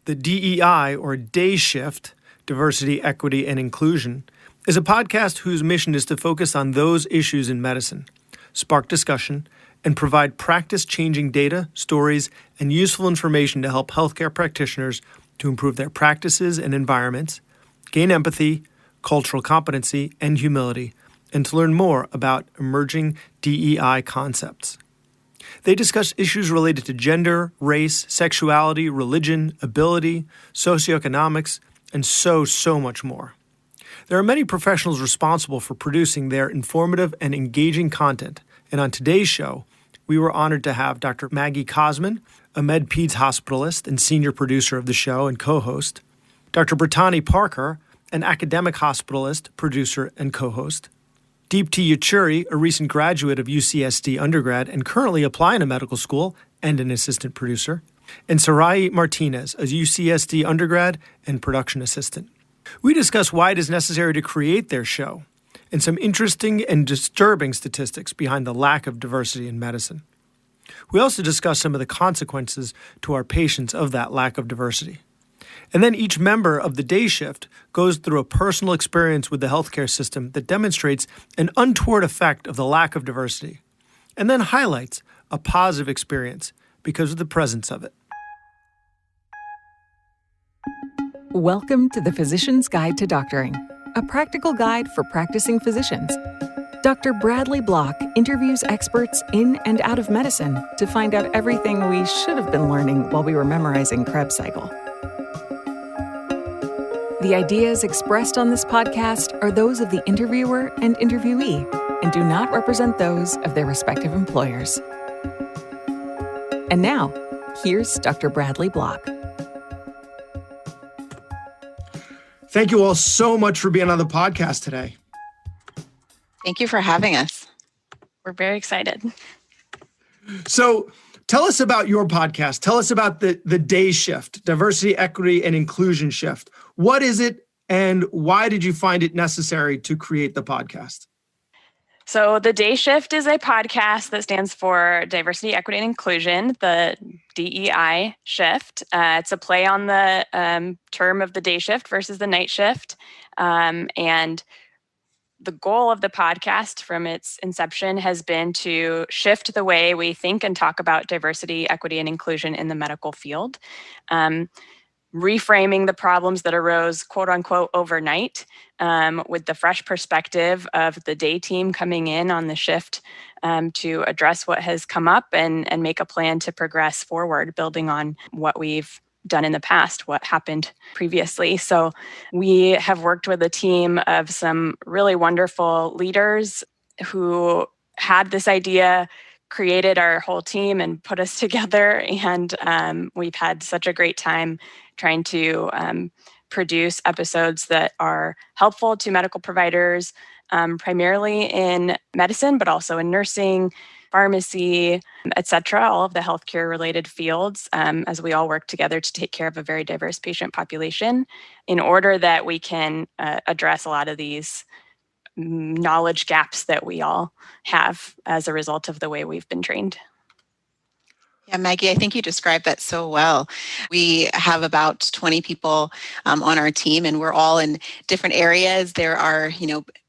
The DEI, or Day Shift, Diversity, Equity, and Inclusion, is a podcast whose mission is to focus on those issues in medicine, spark discussion, and provide practice-changing data, stories, and useful information to help healthcare practitioners to improve their practices and environments, gain empathy, cultural competency, and humility, and to learn more about emerging DEI concepts. They discuss issues related to gender, race, sexuality, religion, ability, socioeconomics, and so much more. There are many professionals responsible for producing their informative and engaging content, and on today's show, we were honored to have Dr. Maggie Kozman, a Med-Peds hospitalist and senior producer of the show and co-host, Dr. Brittäne Parker, an academic hospitalist, producer, and co-host, Deepti Yechuri, a recent graduate of UCSD undergrad and currently applying to medical school and an assistant producer, and Sarahy Martinez, a UCSD undergrad and production assistant. We discuss why it is necessary to create their show and some interesting and disturbing statistics behind the lack of diversity in medicine. We also discuss some of the consequences to our patients of that lack of diversity. And then each member of the day shift goes through a personal experience with the healthcare system that demonstrates an untoward effect of the lack of diversity, and then highlights a positive experience because of the presence of it. Welcome to the Physician's Guide to Doctoring, a practical guide for practicing physicians. Dr. Bradley Block interviews experts in and out of medicine to find out everything we should have been learning while we were memorizing Krebs cycle. The ideas expressed on this podcast are those of the interviewer and interviewee and do not represent those of their respective employers. And now, here's Dr. Bradley Block. Thank you all so much for being on the podcast today. Thank you for having us. We're very excited. So tell us about your podcast. Tell us about the Day Shift, Diversity, Equity, and Inclusion Shift. What is it, and why did you find it necessary to create the podcast? So the Day Shift is a podcast that stands for Diversity, Equity, and Inclusion, the DEI Shift. It's a play on the term of the day shift versus the night shift. And the goal of the podcast from its inception has been to shift the way we think and talk about diversity, equity, and inclusion in the medical field. Reframing the problems that arose, quote unquote, overnight with the fresh perspective of the day team coming in on the shift to address what has come up and make a plan to progress forward, building on what we've done in the past, what happened previously. So we have worked with a team of some really wonderful leaders who had this idea, created our whole team and put us together. And we've had such a great time trying to produce episodes that are helpful to medical providers, primarily in medicine, but also in nursing, pharmacy, et cetera, all of the healthcare related fields, as we all work together to take care of a very diverse patient population in order that we can address a lot of these knowledge gaps that we all have as a result of the way we've been trained. Yeah, Maggie, I think you described that so well. We have about 20 people on our team, and we're all in different areas. There are,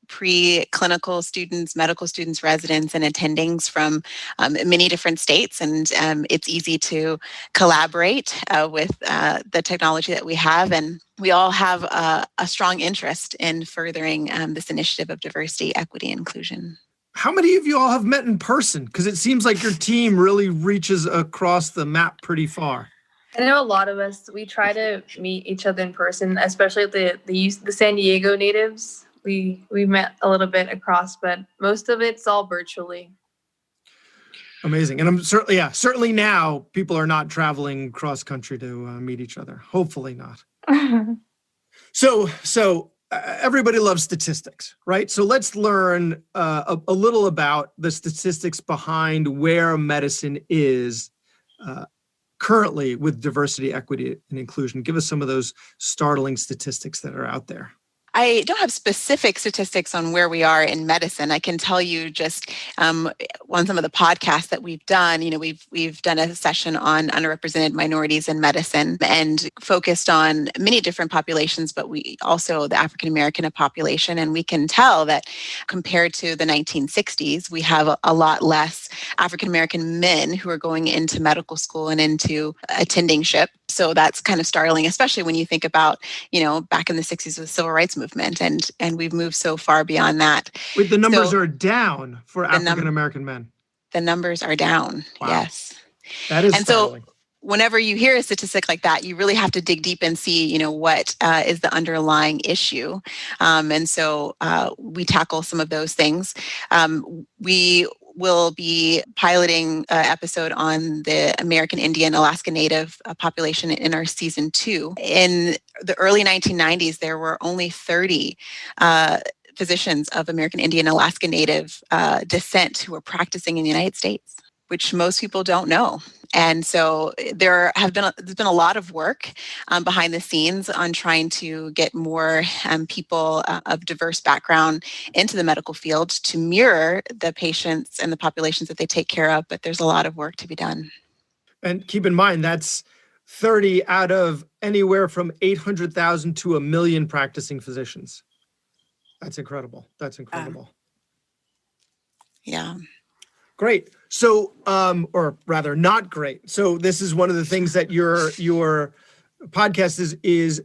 pre-clinical students, medical students, residents, and attendings from many different states, and it's easy to collaborate with the technology that we have, and we all have a strong interest in furthering this initiative of diversity, equity, and inclusion. How many of you all have met in person? Because it seems like your team really reaches across the map pretty far. I know a lot of us, we try to meet each other in person, especially the San Diego natives. We met a little bit across, but most of it's all virtually. Amazing. And I'm certainly now people are not traveling cross country to meet each other. Hopefully not. So everybody loves statistics, right? So let's learn a little about the statistics behind where medicine is currently with diversity, equity, and inclusion. Give us some of those startling statistics that are out there. I don't have specific statistics on where we are in medicine. I can tell you just on some of the podcasts that we've done, we've done a session on underrepresented minorities in medicine and focused on many different populations, but we also the African American population. And we can tell that compared to the 1960s, we have a lot less African American men who are going into medical school and into attendingship. So that's kind of startling, especially when you think about, back in the 60s with the civil rights movement, and we've moved so far beyond that. Wait, the numbers are down for African American men. The numbers are down. Wow. Yes. That is and startling. So whenever you hear a statistic like that, you really have to dig deep and see, what is the underlying issue. And so we tackle some of those things. We will be piloting an episode on the American Indian Alaska Native population in our season 2. In the early 1990s, there were only 30 physicians of American Indian Alaska Native descent who were practicing in the United States, which most people don't know. And so there's been a lot of work behind the scenes on trying to get more people of diverse background into the medical field to mirror the patients and the populations that they take care of. But there's a lot of work to be done. And keep in mind, that's 30 out of anywhere from 800,000 to 1 million practicing physicians. That's incredible. Yeah. Great. So, or rather not great. So this is one of the things that your podcast is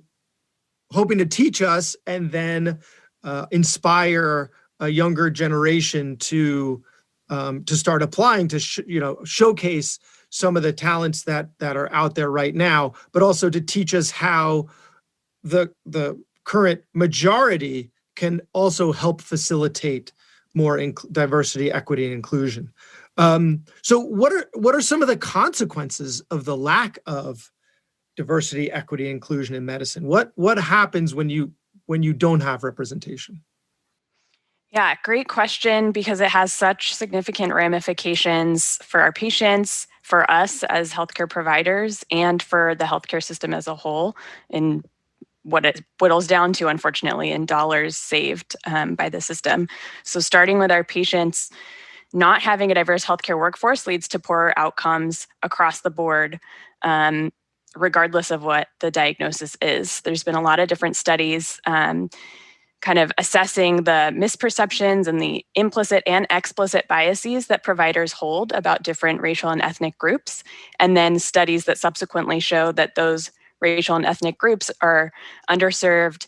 hoping to teach us and then inspire a younger generation to start applying to, showcase some of the talents that are out there right now, but also to teach us how the current majority can also help facilitate more diversity, equity, and inclusion. So what are some of the consequences of the lack of diversity, equity, and inclusion in medicine? What happens when you don't have representation? Yeah, great question, because it has such significant ramifications for our patients, for us as healthcare providers, and for the healthcare system as a whole, in what it whittles down to, unfortunately, in dollars saved by the system. So starting with our patients, not having a diverse healthcare workforce leads to poorer outcomes across the board, regardless of what the diagnosis is. There's been a lot of different studies kind of assessing the misperceptions and the implicit and explicit biases that providers hold about different racial and ethnic groups, and then studies that subsequently show that those racial and ethnic groups are underserved,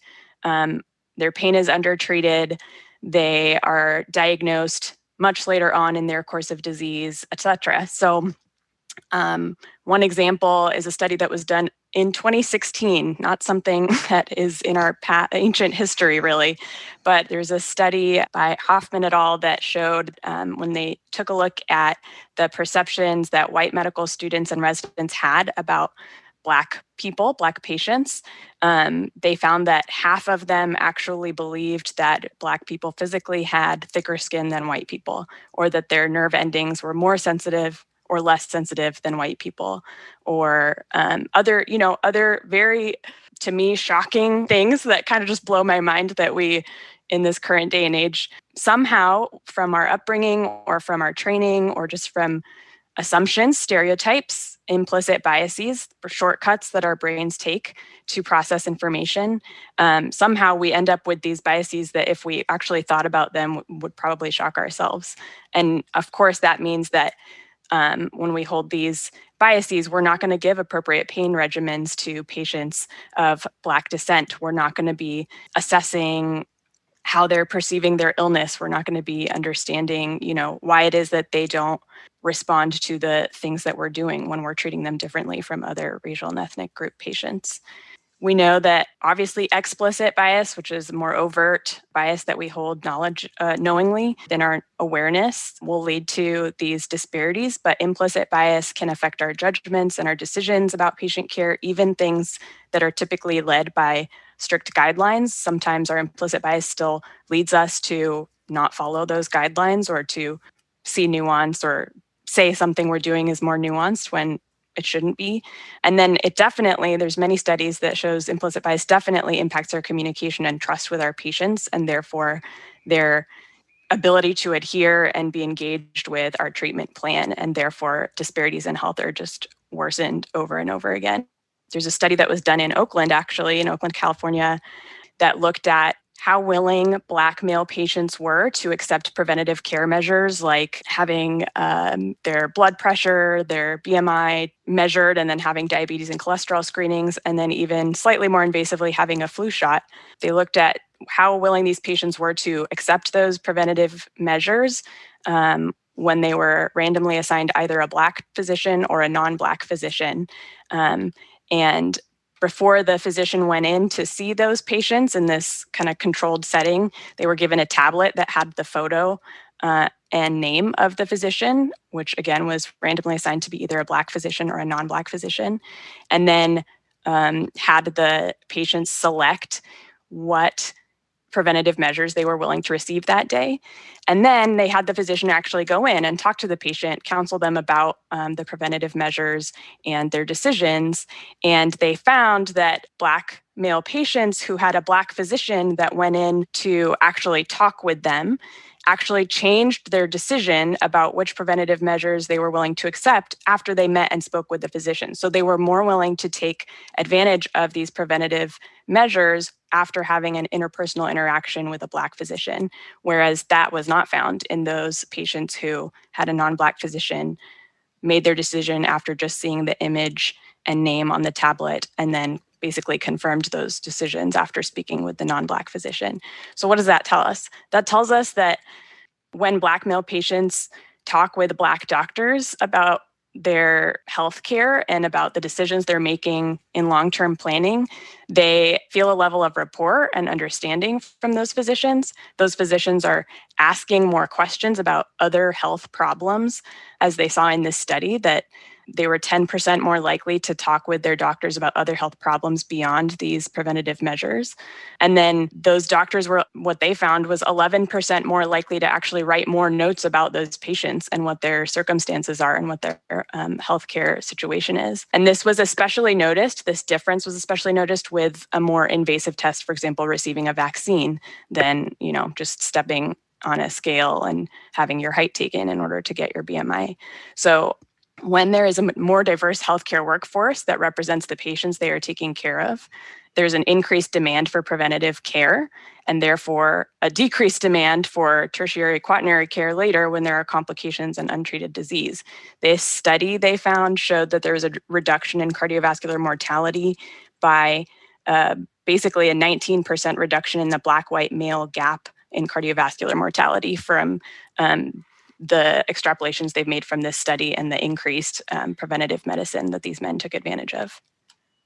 their pain is undertreated, they are diagnosed much later on in their course of disease, etc. So one example is a study that was done in 2016, not something that is in our ancient history, really, but there's a study by Hoffman et al. That showed when they took a look at the perceptions that white medical students and residents had about Black people, Black patients, they found that half of them actually believed that Black people physically had thicker skin than white people, or that their nerve endings were more sensitive or less sensitive than white people, or other very, to me, shocking things that kind of just blow my mind that we, in this current day and age, somehow from our upbringing or from our training or just from assumptions, stereotypes, implicit biases, or shortcuts that our brains take to process information. Somehow we end up with these biases that if we actually thought about them would probably shock ourselves. And of course, that means that when we hold these biases, we're not going to give appropriate pain regimens to patients of Black descent. We're not going to be assessing how they're perceiving their illness. We're not going to be understanding, why it is that they don't respond to the things that we're doing when we're treating them differently from other racial and ethnic group patients. We know that obviously explicit bias, which is a more overt bias that we hold knowingly than our awareness, will lead to these disparities, but implicit bias can affect our judgments and our decisions about patient care, even things that are typically led by strict guidelines. Sometimes our implicit bias still leads us to not follow those guidelines or to see nuance or say something we're doing is more nuanced when it shouldn't be. And then it definitely, there's many studies that shows implicit bias definitely impacts our communication and trust with our patients, and therefore their ability to adhere and be engaged with our treatment plan. And therefore disparities in health are just worsened over and over again. There's a study that was done in Oakland, actually, in Oakland, California, that looked at how willing Black male patients were to accept preventative care measures like having their blood pressure, their BMI measured, and then having diabetes and cholesterol screenings, and then even slightly more invasively having a flu shot. They looked at how willing these patients were to accept those preventative measures when they were randomly assigned either a Black physician or a non-Black physician. And before the physician went in to see those patients in this kind of controlled setting, they were given a tablet that had the photo and name of the physician, which again was randomly assigned to be either a Black physician or a non-Black physician, and then had the patients select what preventative measures they were willing to receive that day. And then they had the physician actually go in and talk to the patient, counsel them about the preventative measures and their decisions. And they found that Black male patients who had a Black physician that went in to actually talk with them actually changed their decision about which preventative measures they were willing to accept after they met and spoke with the physician. So they were more willing to take advantage of these preventative measures after having an interpersonal interaction with a Black physician, whereas that was not found in those patients who had a non-Black physician, made their decision after just seeing the image and name on the tablet, and then basically confirmed those decisions after speaking with the non-Black physician. So what does that tell us? That tells us that when Black male patients talk with Black doctors about their health care and about the decisions they're making in long-term planning, they feel a level of rapport and understanding from those physicians. Those physicians are asking more questions about other health problems, as they saw in this study, that they were 10% more likely to talk with their doctors about other health problems beyond these preventative measures. And then those doctors were, what they found was 11% more likely to actually write more notes about those patients and what their circumstances are and what their healthcare situation is. And this was especially noticed, this difference was especially noticed with a more invasive test, for example, receiving a vaccine, than, just stepping on a scale and having your height taken in order to get your BMI. So when there is a more diverse healthcare workforce that represents the patients they are taking care of, there's an increased demand for preventative care, and therefore a decreased demand for tertiary quaternary care later when there are complications and untreated disease. This study they found showed that there was a reduction in cardiovascular mortality by basically a 19% reduction in the Black-white male gap in cardiovascular mortality from the extrapolations they've made from this study and the increased preventative medicine that these men took advantage of.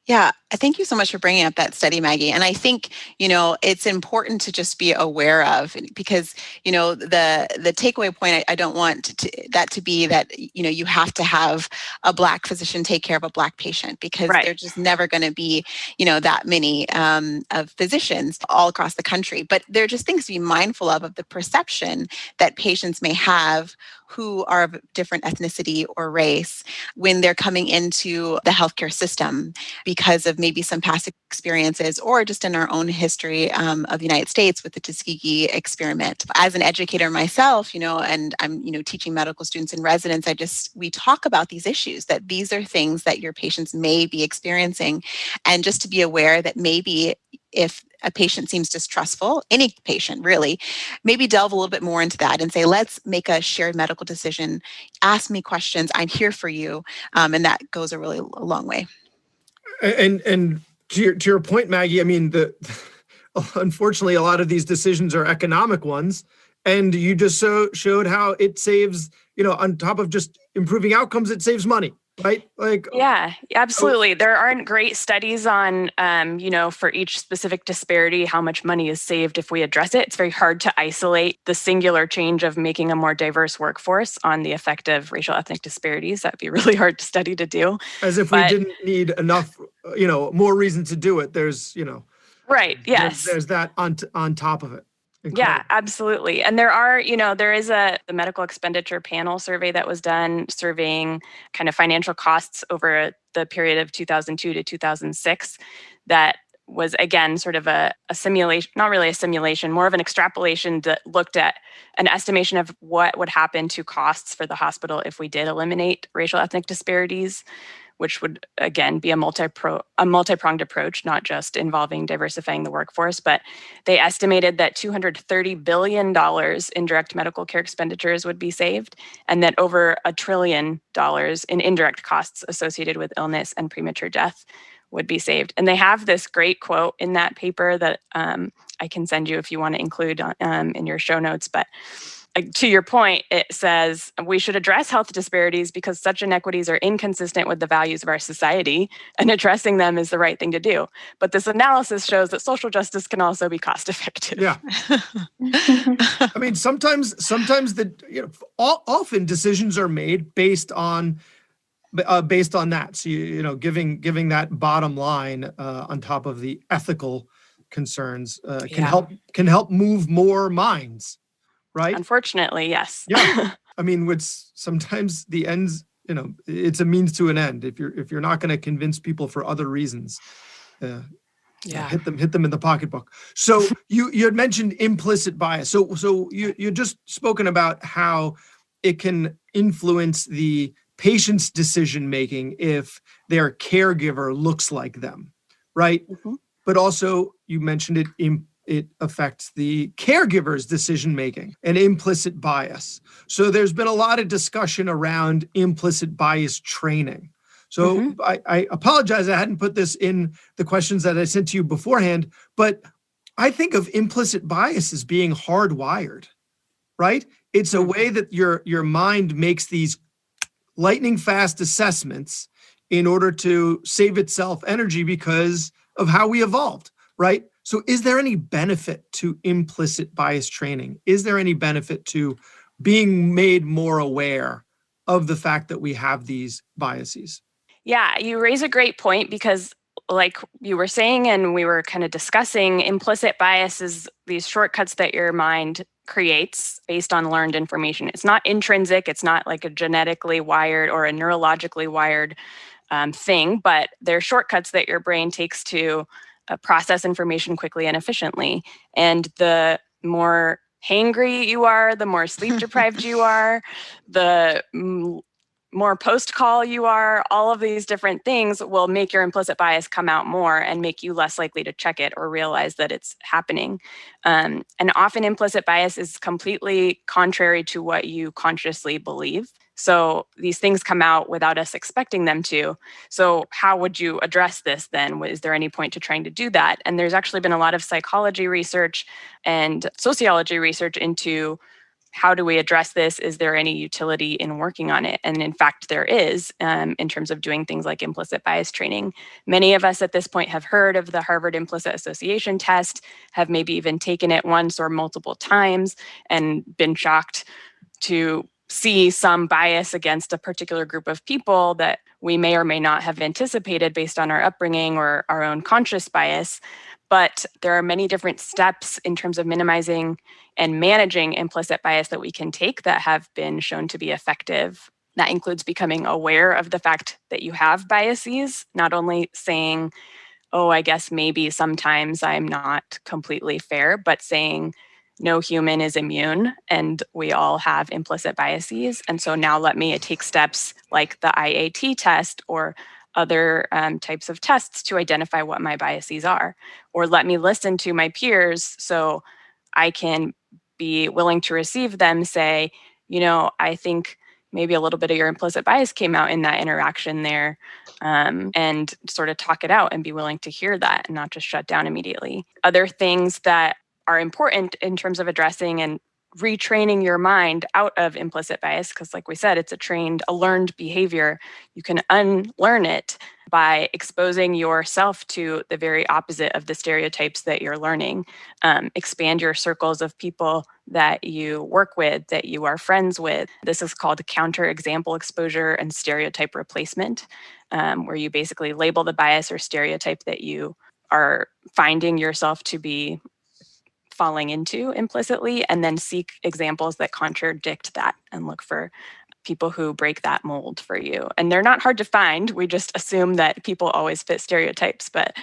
Yeah, thank you so much for bringing up that study, Maggie. And I think, it's important to just be aware of, because, the takeaway point, I don't want that to be that, you have to have a Black physician take care of a Black patient, because Right. there's just never going to be, that many of physicians all across the country. But there are just things to be mindful of the perception that patients may have who are of different ethnicity or race when they're coming into the healthcare system, because of maybe some past experiences or just in our own history of the United States with the Tuskegee experiment. As an educator myself, and I'm, teaching medical students and residents, we talk about these issues, that these are things that your patients may be experiencing. And just to be aware that maybe if a patient seems distrustful, any patient really, maybe delve a little bit more into that and say, let's make a shared medical decision. Ask me questions. I'm here for you. And that goes a long way. And to your point, Maggie, I mean, unfortunately, a lot of these decisions are economic ones, and you just showed how it saves, on top of just improving outcomes, it saves money, right? Yeah, absolutely. There aren't great studies on, for each specific disparity, how much money is saved if we address it. It's very hard to isolate the singular change of making a more diverse workforce on the effect of racial ethnic disparities. That'd be really hard study to do. As if we didn't need enough, more reason to do it. There's, right. Yes. There's that on top of it. Yeah, absolutely. And there is the medical expenditure panel survey that was done surveying kind of financial costs over the period of 2002 to 2006 that was, again, sort of a simulation, not really a simulation, more of an extrapolation that looked at an estimation of what would happen to costs for the hospital if we did eliminate racial ethnic disparities, which would, again, be a multi-pronged approach, not just involving diversifying the workforce. But they estimated that $230 billion in direct medical care expenditures would be saved, and that over $1 trillion in indirect costs associated with illness and premature death would be saved. And they have this great quote in that paper that I can send you if you want to include in your show notes. But to your point, it says we should address health disparities because such inequities are inconsistent with the values of our society, and addressing them is the right thing to do. But this analysis shows that social justice can also be cost effective. Yeah. I mean, sometimes often decisions are made based on that. So giving that bottom line on top of the ethical concerns can help move more minds. Right? Unfortunately, yes. Yeah. I mean, sometimes the ends, it's a means to an end. If you're not going to convince people for other reasons, hit them in the pocketbook. So you had mentioned implicit bias. So you just spoken about how it can influence the patient's decision making if their caregiver looks like them, right? Mm-hmm. But also you mentioned it affects the caregiver's decision-making and implicit bias. So there's been a lot of discussion around implicit bias training. So I apologize, I hadn't put this in the questions that I sent to you beforehand, but I think of implicit bias as being hardwired, right? It's a way that your mind makes these lightning fast assessments in order to save itself energy because of how we evolved, right? So is there any benefit to implicit bias training? Is there any benefit to being made more aware of the fact that we have these biases? Yeah, you raise a great point because, like you were saying, and we were kind of discussing, implicit bias is these shortcuts that your mind creates based on learned information. It's not intrinsic. It's not like a genetically wired or a neurologically wired thing, but they're shortcuts that your brain takes to process information quickly and efficiently. And the more hangry you are, the more sleep deprived you are, the more post-call you are, all of these different things will make your implicit bias come out more and make you less likely to check it or realize that it's happening. And often implicit bias is completely contrary to what you consciously believe. So these things come out without us expecting them to. So how would you address this then? Is there any point to trying to do that? And there's actually been a lot of psychology research and sociology research into how do we address this? Is there any utility in working on it? And in fact, there is in terms of doing things like implicit bias training. Many of us at this point have heard of the Harvard Implicit Association test, have maybe even taken it once or multiple times and been shocked to see some bias against a particular group of people that we may or may not have anticipated based on our upbringing or our own conscious bias. But there are many different steps in terms of minimizing and managing implicit bias that we can take that have been shown to be effective. That includes becoming aware of the fact that you have biases, not only saying, oh, I guess maybe sometimes I'm not completely fair, but saying no human is immune and we all have implicit biases. And so now let me take steps like the IAT test or other types of tests to identify what my biases are. Or let me listen to my peers so I can be willing to receive them say, I think maybe a little bit of your implicit bias came out in that interaction there, and sort of talk it out and be willing to hear that and not just shut down immediately. Other things that are important in terms of addressing and retraining your mind out of implicit bias, because like we said, it's a learned behavior. You can unlearn it by exposing yourself to the very opposite of the stereotypes that you're learning. Expand your circles of people that you work with, that you are friends with. This is called counter-example exposure and stereotype replacement, where you basically label the bias or stereotype that you are finding yourself to be falling into implicitly, and then seek examples that contradict that and look for people who break that mold for you. And they're not hard to find. We just assume that people always fit stereotypes, but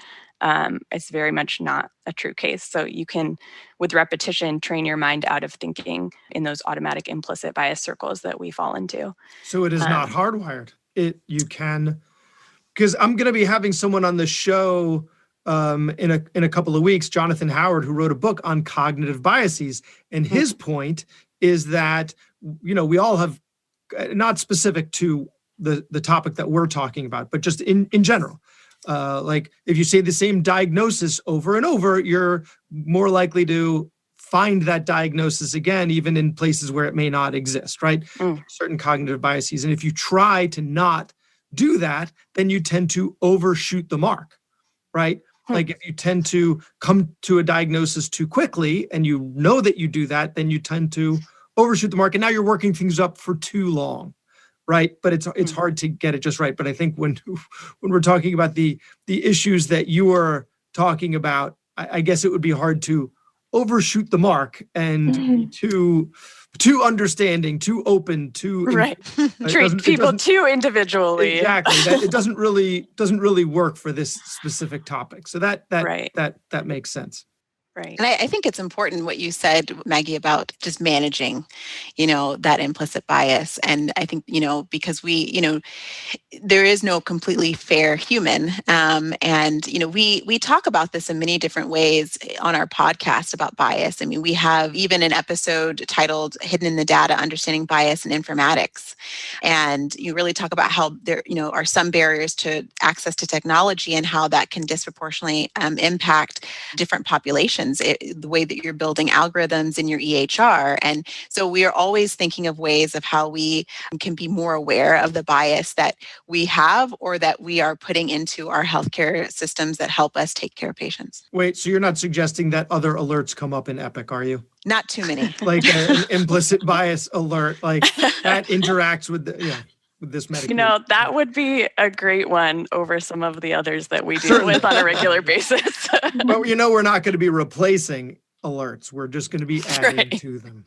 it's very much not a true case. So you can, with repetition, train your mind out of thinking in those automatic implicit bias circles that we fall into. So it is not hardwired. You can, because I'm going to be having someone on the show in a couple of weeks, Jonathan Howard, who wrote a book on cognitive biases. And his point is that, we all have, not specific to the topic that we're talking about, but just in general. Like if you say the same diagnosis over and over, you're more likely to find that diagnosis again, even in places where it may not exist, right? Certain cognitive biases. And if you try to not do that, then you tend to overshoot the mark, right? Like if you tend to come to a diagnosis too quickly and you know that you do that, then you tend to overshoot the mark. And now you're working things up for too long. Right. But it's hard to get it just right. But I think when we're talking about the issues that you are talking about, I guess it would be hard to overshoot the mark and be too understanding, too open, too treat people too individually. Exactly. It doesn't really work for this specific topic. So that makes sense. Right. And I think it's important what you said, Maggie, about just managing, that implicit bias. And I think, because there is no completely fair human. And, we talk about this in many different ways on our podcast about bias. I mean, we have even an episode titled Hidden in the Data, Understanding Bias in Informatics. And you really talk about how there, are some barriers to access to technology and how that can disproportionately impact different populations. The way that you're building algorithms in your EHR. And so we are always thinking of ways of how we can be more aware of the bias that we have or that we are putting into our healthcare systems that help us take care of patients. Wait, so you're not suggesting that other alerts come up in Epic, are you? Not too many. Like an implicit bias alert, like that interacts with with this medication. That would be a great one over some of the others that we deal with on a regular basis. But we're not going to be replacing alerts. We're just going to be adding to them.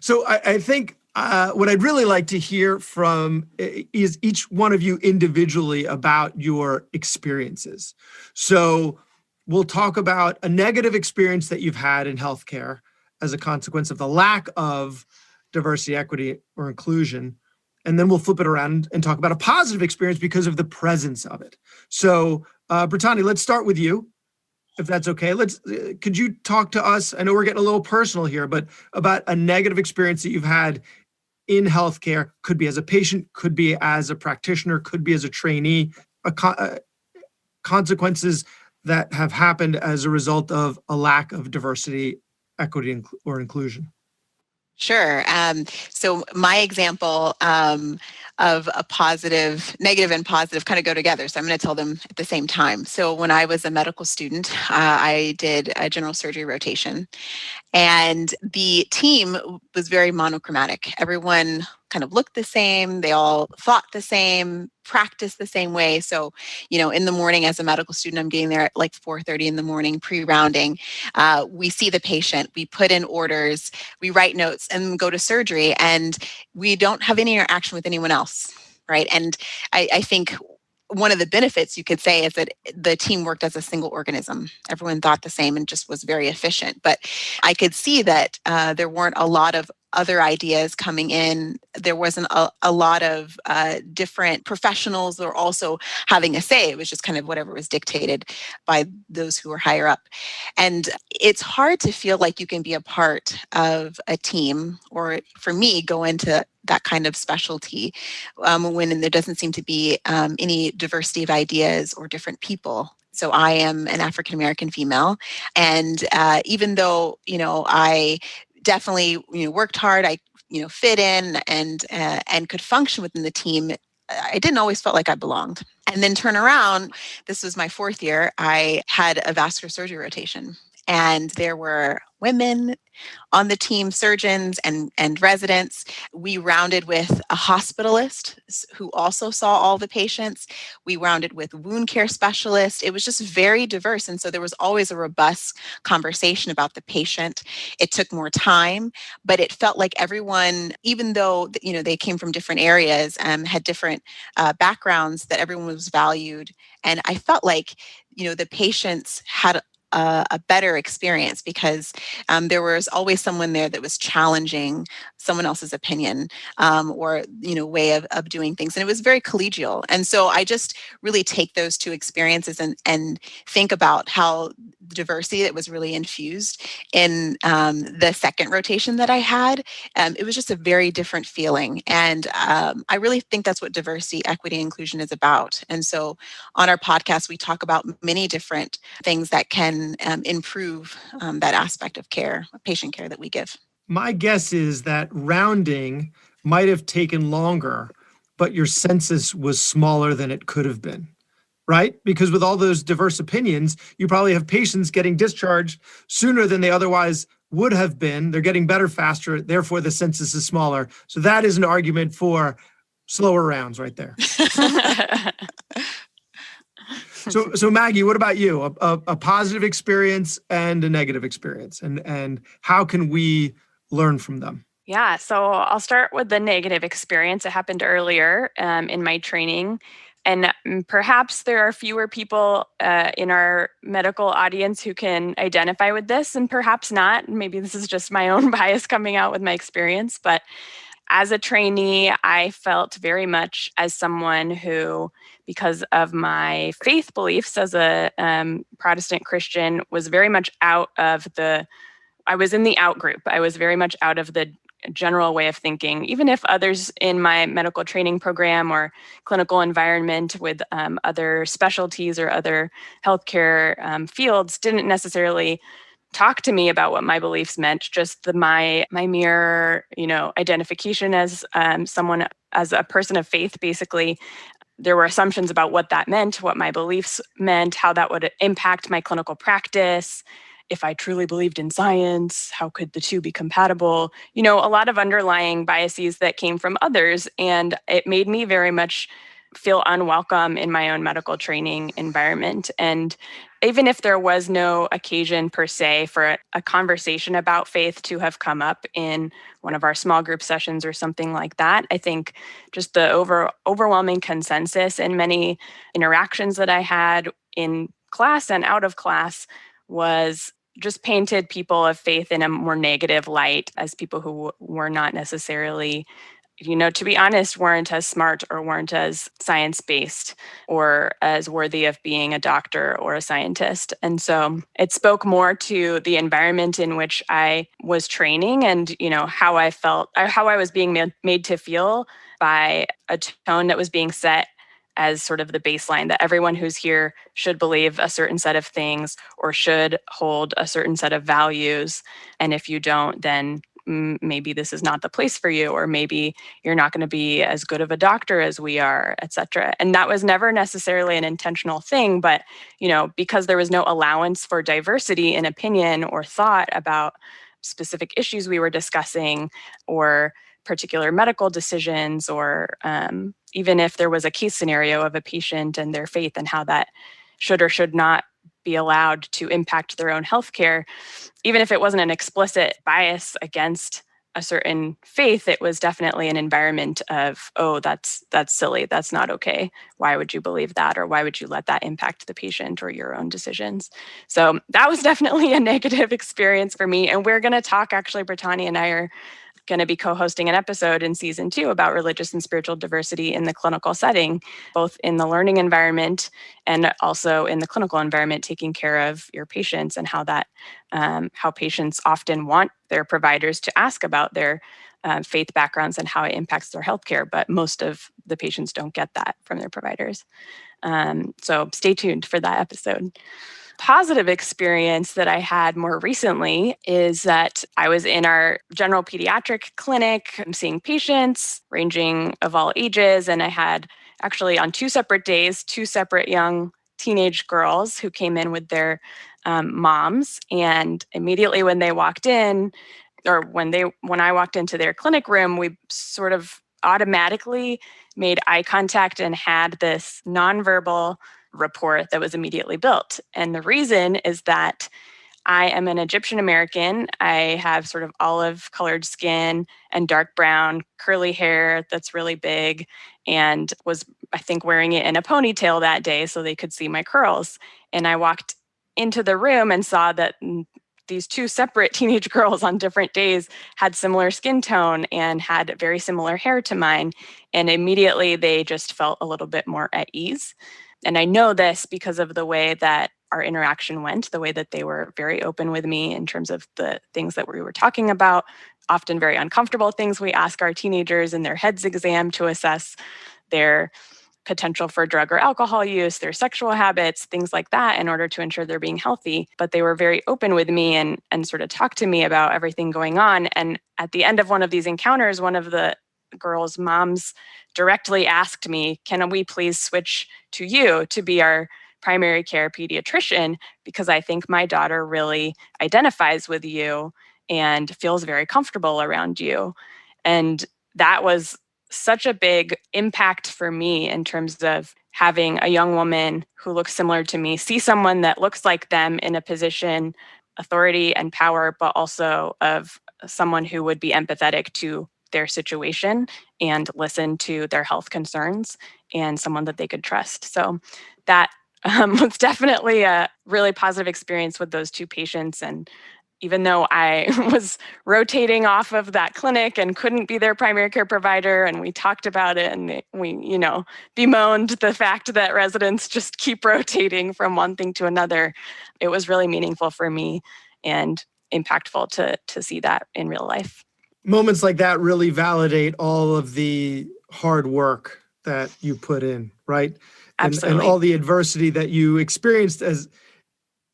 So I think what I'd really like to hear from is each one of you individually about your experiences. So we'll talk about a negative experience that you've had in healthcare as a consequence of the lack of diversity, equity, or inclusion. And then we'll flip it around and talk about a positive experience because of the presence of it. So, Brittäne, let's start with you, if that's okay. Could you talk to us? I know we're getting a little personal here, but about a negative experience that you've had in healthcare, could be as a patient, could be as a practitioner, could be as a trainee, consequences that have happened as a result of a lack of diversity, equity, or inclusion. Sure. So my example of a positive, negative and positive kind of go together. So I'm going to tell them at the same time. So when I was a medical student, I did a general surgery rotation. And the team was very monochromatic. Everyone kind of looked the same. They all thought the same, practiced the same way. So, in the morning as a medical student, I'm getting there at like 4:30 in the morning, pre-rounding. We see the patient, we put in orders, we write notes and go to surgery, and we don't have any interaction with anyone else, right? And I think one of the benefits you could say is that the team worked as a single organism. Everyone thought the same and just was very efficient. But I could see that there weren't a lot of other ideas coming in. There wasn't a lot of different professionals that were also having a say. It was just kind of whatever was dictated by those who were higher up. And it's hard to feel like you can be a part of a team, or for me, go into that kind of specialty when there doesn't seem to be any diversity of ideas or different people. So I am an African-American female. And even though, I definitely, worked hard, I, fit in and could function within the team, I didn't always feel like I belonged. And then turn around, this was my 4th year, I had a vascular surgery rotation. and there were women on the team, surgeons and residents. We rounded with a hospitalist who also saw all the patients. We rounded with wound care specialists. It was just very diverse. And so there was always a robust conversation about the patient. It took more time, but it felt like everyone, even though they came from different areas, had different backgrounds, that everyone was valued. And I felt like, the patients had a better experience because there was always someone there that was challenging someone else's opinion or way of doing things, and it was very collegial. And so I just really take those two experiences and think about how the diversity that was really infused in the second rotation that I had. It was just a very different feeling, and I really think that's what diversity, equity, and inclusion is about. And so on our podcast, we talk about many different things that can improve that aspect of care, patient care that we give. My guess is that rounding might have taken longer, but your census was smaller than it could have been, right? Because with all those diverse opinions, you probably have patients getting discharged sooner than they otherwise would have been. They're getting better faster, therefore the census is smaller. So that is an argument for slower rounds right there. So Maggie, what about you? A positive experience and a negative experience, and how can we learn from them? Yeah, so I'll start with the negative experience. It happened earlier in my training. And perhaps there are fewer people in our medical audience who can identify with this, and perhaps not. Maybe this is just my own bias coming out with my experience. But as a trainee, I felt very much as someone who, because of my faith beliefs as a Protestant Christian, was very much I was in the out group. I was very much out of the general way of thinking, even if others in my medical training program or clinical environment with other specialties or other healthcare fields didn't necessarily talk to me about what my beliefs meant. Just my mere identification as someone, as a person of faith. Basically, there were assumptions about what that meant, what my beliefs meant, how that would impact my clinical practice. If I truly believed in science, how could the two be compatible? A lot of underlying biases that came from others. And it made me very much feel unwelcome in my own medical training environment. And even if there was no occasion per se for a conversation about faith to have come up in one of our small group sessions or something like that, I think just the overwhelming consensus in many interactions that I had in class and out of class was just painted people of faith in a more negative light as people who were not necessarily, to be honest, weren't as smart or weren't as science-based or as worthy of being a doctor or a scientist. And so it spoke more to the environment in which I was training and, how I felt, how I was being made to feel by a tone that was being set as sort of the baseline that everyone who's here should believe a certain set of things or should hold a certain set of values. And if you don't, then maybe this is not the place for you, or maybe you're not going to be as good of a doctor as we are, et cetera. And that was never necessarily an intentional thing, but, because there was no allowance for diversity in opinion or thought about specific issues we were discussing or particular medical decisions, or even if there was a case scenario of a patient and their faith and how that should or should not be allowed to impact their own healthcare, even if it wasn't an explicit bias against a certain faith, it was definitely an environment of, oh, that's silly, that's not okay. Why would you believe that? Or why would you let that impact the patient or your own decisions? So that was definitely a negative experience for me. And we're going to talk, actually, Brittäne and I are going to be co-hosting an episode in season 2 about religious and spiritual diversity in the clinical setting, both in the learning environment and also in the clinical environment, taking care of your patients, and how patients often want their providers to ask about their faith backgrounds and how it impacts their healthcare, but most of the patients don't get that from their providers. So stay tuned for that episode. Positive experience that I had more recently is that I was in our general pediatric clinic. I'm seeing patients ranging of all ages, and I had actually on 2 separate days, 2 separate young teenage girls who came in with their moms. And immediately when they walked in, or when I walked into their clinic room, we sort of automatically made eye contact and had this nonverbal rapport that was immediately built. And the reason is that I am an Egyptian American. I have sort of olive colored skin and dark brown curly hair that's really big, and was, I think, wearing it in a ponytail that day so they could see my curls. And I walked into the room and saw that these two separate teenage girls on different days had similar skin tone and had very similar hair to mine. And immediately they just felt a little bit more at ease. And I know this because of the way that our interaction went, the way that they were very open with me in terms of the things that we were talking about, often very uncomfortable things we ask our teenagers in their heads exam to assess their potential for drug or alcohol use, their sexual habits, things like that, in order to ensure they're being healthy. But they were very open with me and sort of talked to me about everything going on. And at the end of one of these encounters, one of the girls' moms directly asked me, can we please switch to you to be our primary care pediatrician? Because I think my daughter really identifies with you and feels very comfortable around you. And that was such a big impact for me in terms of having a young woman who looks similar to me see someone that looks like them in a position, authority and power, but also of someone who would be empathetic to their situation and listen to their health concerns, and someone that they could trust. So that was definitely a really positive experience with those two patients. And even though I was rotating off of that clinic and couldn't be their primary care provider, and we talked about it, and we, bemoaned the fact that residents just keep rotating from one thing to another, it was really meaningful for me and impactful to see that in real life. Moments like that really validate all of the hard work that you put in, right? And all the adversity that you experienced as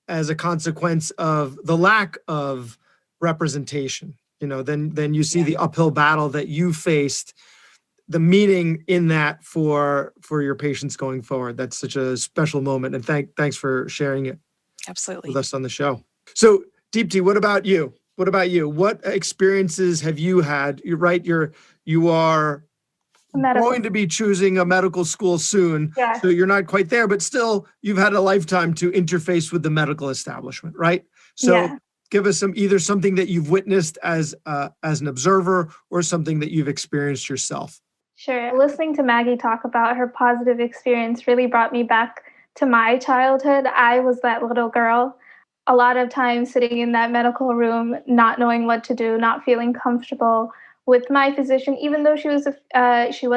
a consequence of the lack of representation. Then you see the uphill battle that you faced, the meaning in that for your patients going forward. That's such a special moment. And thanks for sharing it with us on the show. So Deepti, what about you? What experiences have you had? You're right. You are going to be choosing a medical school soon. Yeah. So you're not quite there, but still you've had a lifetime to interface with the medical establishment, right? So give us either something that you've witnessed as an observer or something that you've experienced yourself. Sure. Listening to Maggie talk about her positive experience really brought me back to my childhood. I was that little girl. A lot of times sitting in that medical room, not knowing what to do, not feeling comfortable with my physician, even though she was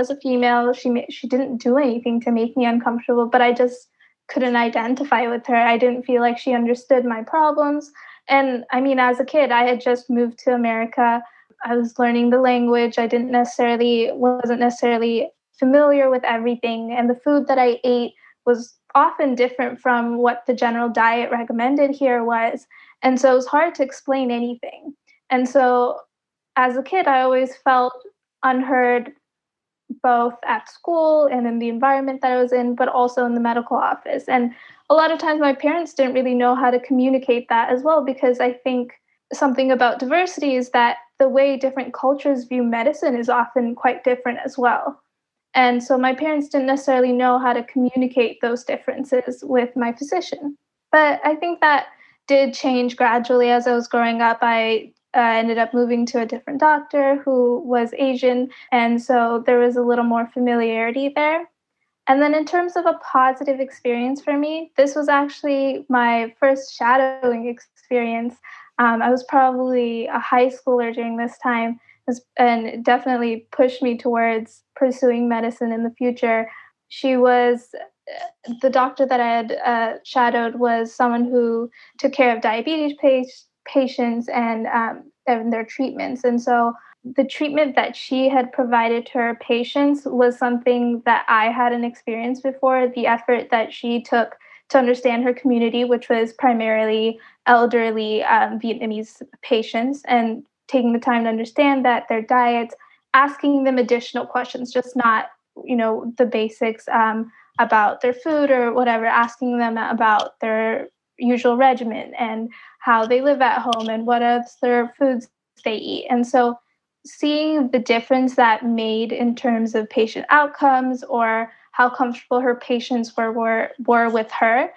a female. She didn't do anything to make me uncomfortable, but I just couldn't identify with her. I didn't feel like she understood my problems. And I mean, as a kid, I had just moved to America. I was learning the language. I wasn't necessarily familiar with everything, and the food that I ate was often different from what the general diet recommended here was. And so it was hard to explain anything. And so as a kid, I always felt unheard, both at school and in the environment that I was in, but also in the medical office. And a lot of times my parents didn't really know how to communicate that as well, because I think something about diversity is that the way different cultures view medicine is often quite different as well. And so my parents didn't necessarily know how to communicate those differences with my physician. But I think that did change gradually as I was growing up. I ended up moving to a different doctor who was Asian, and so there was a little more familiarity there. And then in terms of a positive experience for me, this was actually my first shadowing experience. I was probably a high schooler during this time, and it definitely pushed me towards pursuing medicine in the future. The doctor that I had shadowed was someone who took care of diabetes patients and their treatments. And so the treatment that she had provided to her patients was something that I hadn't experienced before. The effort that she took to understand her community, which was primarily elderly Vietnamese patients, and taking the time to understand that their diets, asking them additional questions, just not, the basics about their food or whatever, asking them about their, usual regimen and how they live at home and what other foods they eat. And so seeing the difference that made in terms of patient outcomes or how comfortable her patients were with her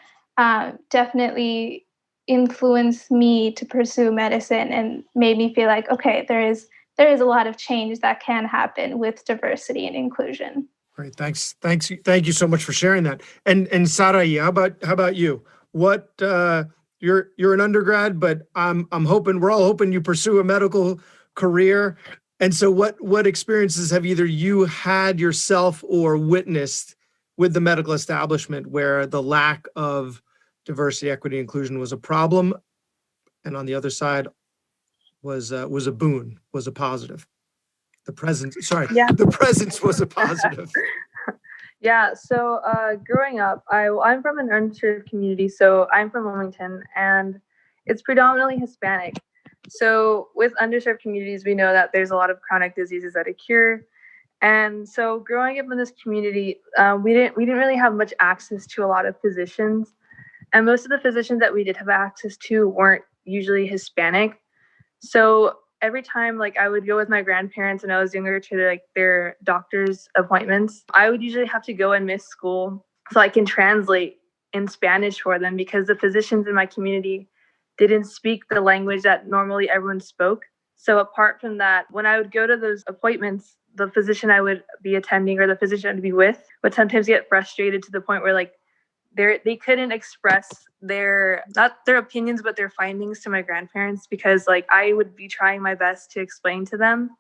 definitely influenced me to pursue medicine and made me feel like, okay, there is a lot of change that can happen with diversity and inclusion. Great. Thanks. Thank you so much for sharing that. And Sarahy, how about you? What you're an undergrad, but we're all hoping you pursue a medical career. And so what experiences have either you had yourself or witnessed with the medical establishment where the lack of diversity, equity, inclusion was a problem, and on the other side was a boon, was a positive? The presence was a positive. Yeah, so growing up, I'm from an underserved community, so I'm from Wilmington, and it's predominantly Hispanic. So with underserved communities, we know that there's a lot of chronic diseases that are cured. And so growing up in this community, we didn't really have much access to a lot of physicians. And most of the physicians that we did have access to weren't usually Hispanic. So every time I would go with my grandparents when I was younger to their doctor's appointments, I would usually have to go and miss school so I can translate in Spanish for them because the physicians in my community didn't speak the language that normally everyone spoke. So apart from that, when I would go to those appointments, the physician I would be attending or the physician I'd be with would sometimes get frustrated to the point where they couldn't express not their opinions, but their findings to my grandparents because I would be trying my best to explain to them.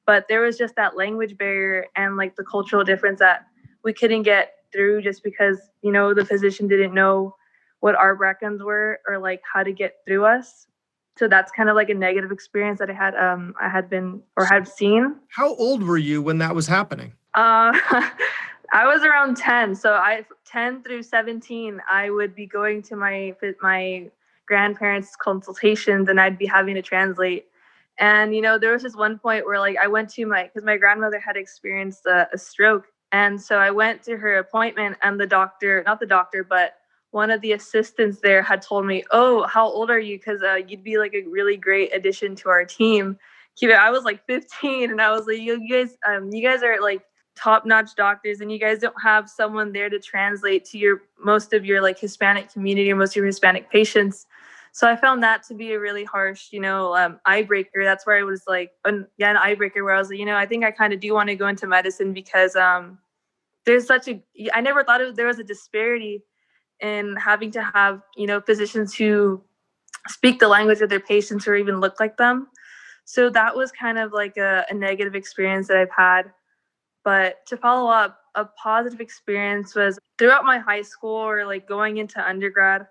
But there was just that language barrier and the cultural difference that we couldn't get through just because, the physician didn't know what our backgrounds were or how to get through us. So that's kind of a negative experience that I had seen. How old were you when that was happening? I was around 10. So 10 through 17, I would be going to my grandparents' consultations and I'd be having to translate. And, there was just one point where I went to because my grandmother had experienced a stroke. And so I went to her appointment and but one of the assistants there had told me, "Oh, how old are you? Because you'd be a really great addition to our team." I was 15 and I was like, you guys are top-notch doctors and you guys don't have someone there to translate to most of your Hispanic community or most of your Hispanic patients. So I found that to be a really harsh, icebreaker. That's where I was an icebreaker where I was I think I kind of do want to go into medicine because there's I never thought there was a disparity in having to have, physicians who speak the language of their patients or even look like them. So that was kind of a negative experience that I've had. But to follow up, a positive experience was throughout my high school or going into undergrad,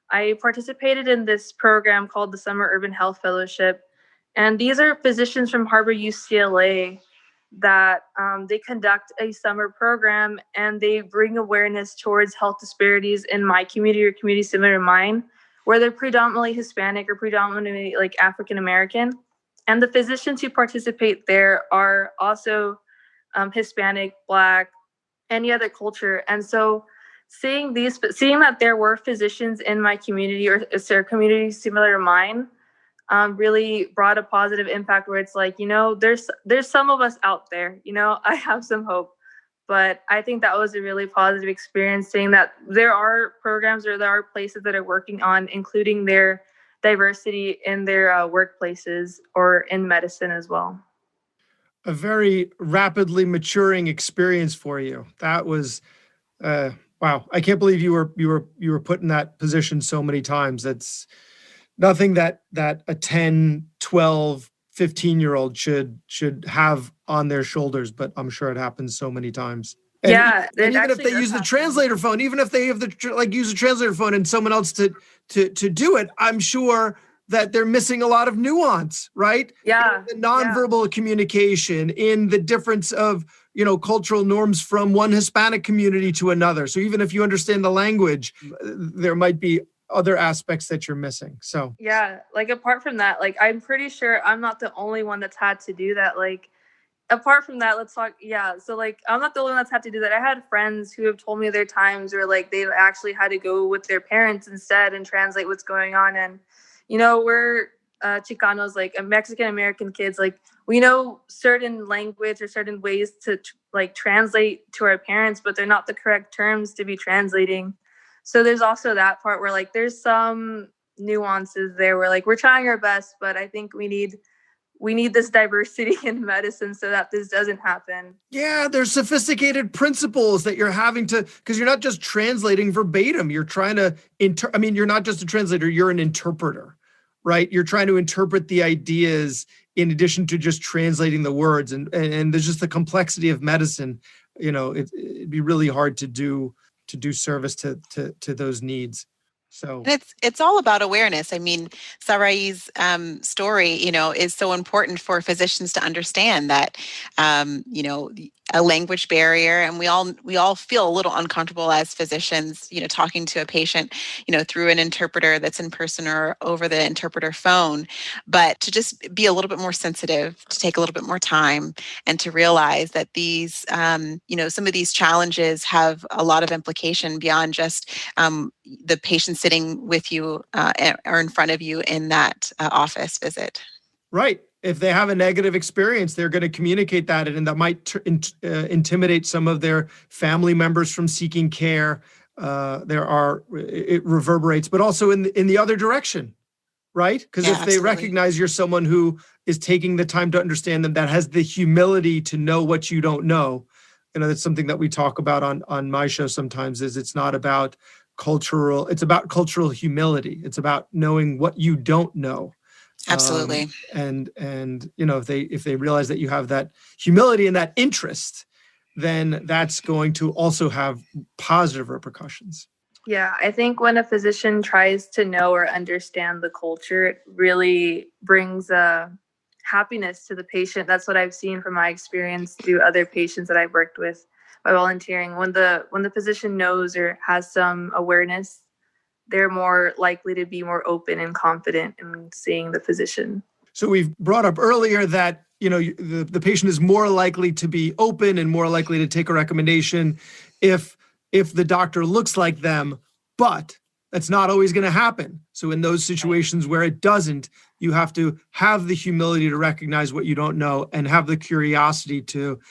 I participated in this program called the Summer Urban Health Fellowship. And these are physicians from Harbor UCLA that they conduct a summer program and they bring awareness towards health disparities in my community or community similar to mine, where they're predominantly Hispanic or predominantly African American. And the physicians who participate there are also Hispanic, Black, any other culture. And so seeing that there were physicians in my community or a community similar to mine really brought a positive impact where it's there's some of us out there, I have some hope. But I think that was a really positive experience, seeing that there are programs or there are places that are working on including their diversity in their workplaces or in medicine as well. A very rapidly maturing experience for you. That was, wow. I can't believe you were put in that position so many times. That's nothing that a 10, 12, 15-year-old should have on their shoulders, but I'm sure it happens so many times. And yeah. And even if they use the translator phone, even if they have use a translator phone and someone else to do it, I'm sure that they're missing a lot of nuance, right? Yeah. In the nonverbal communication, in the difference of, cultural norms from one Hispanic community to another. So even if you understand the language, there might be other aspects that you're missing. So yeah, apart from that, I'm pretty sure I'm not the only one that's had to do that. apart from that, let's talk. Yeah. So like, I'm not the only one that's had to do that. I had friends who have told me their times where like they've actually had to go with their parents instead and translate what's going on. And, we're Chicanos, like Mexican American kids, like we know certain language or certain ways to like translate to our parents, but they're not the correct terms to be translating. So there's also that part where like there's some nuances there where like we're trying our best, but I think we need this diversity in medicine so that this doesn't happen. Yeah, there's sophisticated principles that you're having to, because you're not just translating verbatim. You're trying to, you're not just a translator, you're an interpreter, right? You're trying to interpret the ideas in addition to just translating the words. And there's just the complexity of medicine. It'd be really hard to do service to those needs. So and it's all about awareness. I mean, Sarahy's story, is so important for physicians to understand that, a language barrier, and we all feel a little uncomfortable as physicians, talking to a patient, through an interpreter that's in person or over the interpreter phone. But to just be a little bit more sensitive, to take a little bit more time, and to realize that these, some of these challenges have a lot of implication beyond just the patient sitting with you or in front of you in that office visit. Right. If they have a negative experience, they're going to communicate that, and that might intimidate some of their family members from seeking care. It reverberates, but also in the other direction, right? Because if they recognize you're someone who is taking the time to understand them, that has the humility to know what you don't know. That's something that we talk about on my show sometimes. Is it's not about it's about cultural humility. It's about knowing what you don't know. Absolutely. And if they realize that you have that humility and that interest, then that's going to also have positive repercussions. Yeah, I think when a physician tries to know or understand the culture, it really brings happiness to the patient. That's what I've seen from my experience through other patients that I've worked with by volunteering. When the physician knows or has some awareness, they're more likely to be more open and confident in seeing the physician. So we've brought up earlier that, the patient is more likely to be open and more likely to take a recommendation if the doctor looks like them, but that's not always going to happen. So in those situations where it doesn't, you have to have the humility to recognize what you don't know and have the curiosity to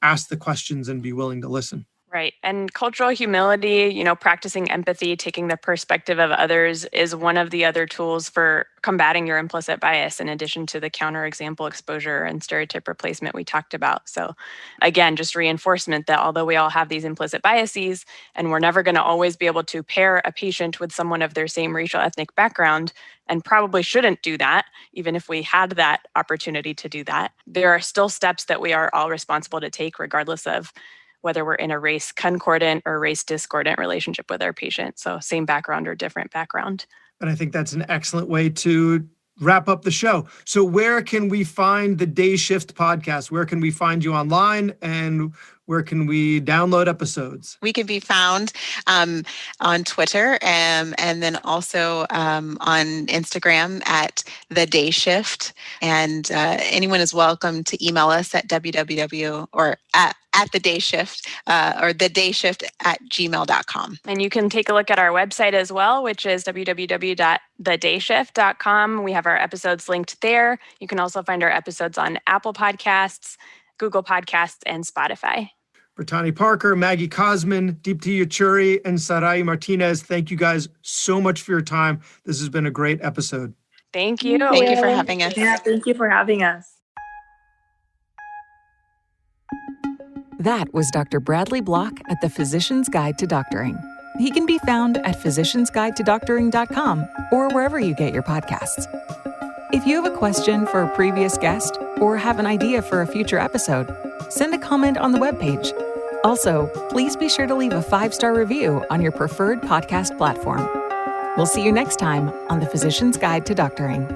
ask the questions and be willing to listen. Right. And cultural humility, practicing empathy, taking the perspective of others is one of the other tools for combating your implicit bias, in addition to the counterexample exposure and stereotype replacement we talked about. So again, just reinforcement that although we all have these implicit biases and we're never going to always be able to pair a patient with someone of their same racial ethnic background, and probably shouldn't do that, even if we had that opportunity to do that, there are still steps that we are all responsible to take, regardless of whether we're in a race concordant or race discordant relationship with our patient. So same background or different background. And I think that's an excellent way to wrap up the show. So where can we find the DEI Shift podcast? Where can we find you online, and where can we download episodes? We can be found on Twitter and then also on Instagram at the DEI Shift. And anyone is welcome to email us at www or at the DEI Shift or the DEI Shift at gmail.com. And you can take a look at our website as well, which is www.thedayshift.com. We have our episodes linked there. You can also find our episodes on Apple Podcasts, Google Podcasts, and Spotify. Brittäne Parker, Maggie Kozman, Deepti Yechuri, and Sarahy Martinez, thank you guys so much for your time. This has been a great episode. Thank you. Thank you for having us. Yeah, thank you for having us. That was Dr. Bradley Block at the Physician's Guide to Doctoring. He can be found at physiciansguidetodoctoring.com or wherever you get your podcasts. If you have a question for a previous guest or have an idea for a future episode, send a comment on the webpage. Also, please be sure to leave a 5-star review on your preferred podcast platform. We'll see you next time on the Physician's Guide to Doctoring.